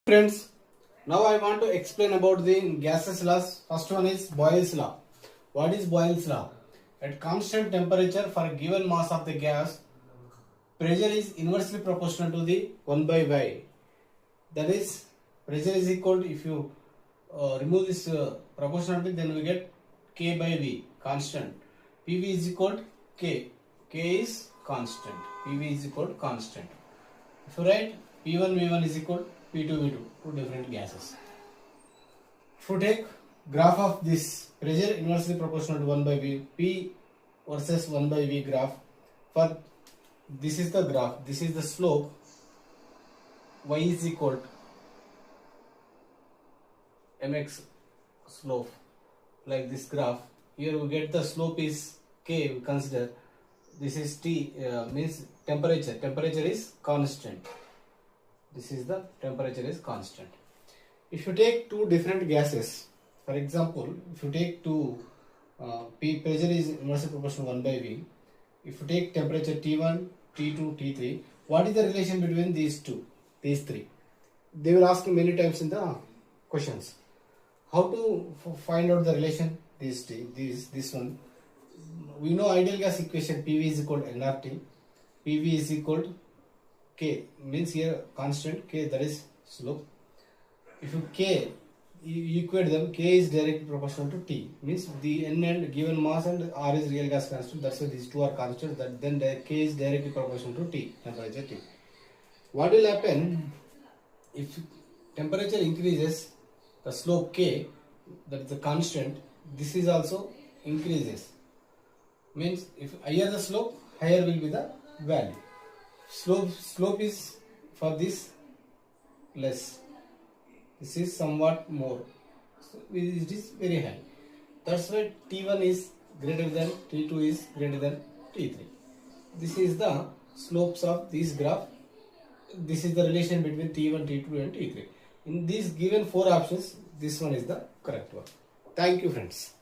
Friends, now I want to explain about the gases laws. First one is Boyle's law. What is Boyle's law? At constant temperature for a given mass of the gas, pressure is inversely proportional to the 1 by Y. That is, pressure is equal to, if you remove this proportionality, then we get K by V, constant. PV is equal to K. K is constant. PV is equal to constant. If you write P1 V1 is equal to P2 V2, two different gases. If you take graph of this pressure inversely proportional to 1 by V, P versus 1 by V graph, for this is the graph, this is the slope, Y is equal to mx slope, like this graph. Here we get the slope is K, we consider this is T, means temperature is constant. This is the temperature is constant. If you take two different gases, for example, if you take two, P pressure is inversely proportional 1 by V. If you take temperature T1, T2, T3, what is the relation between these three? They will ask many times in the questions. How to find out the relation? This one. We know ideal gas equation, PV is equal to nRT. PV is equal to K, means here constant, K, that is slope. If you K, you equate them, K is directly proportional to T, means the N and given mass and R is real gas constant, that's why these two are constant, that then the K is directly proportional to T, temperature T. What will happen if temperature increases, the slope K, that is the constant, this is also increases, means if higher the slope, higher will be the value. Slope is for this less, this is somewhat more, so it is very high. That's why T1 is greater than T2 is greater than T3. This is the slopes of this graph. This is the relation between T1, T2 and T3. In these given four options, this one is the correct one. Thank you, friends.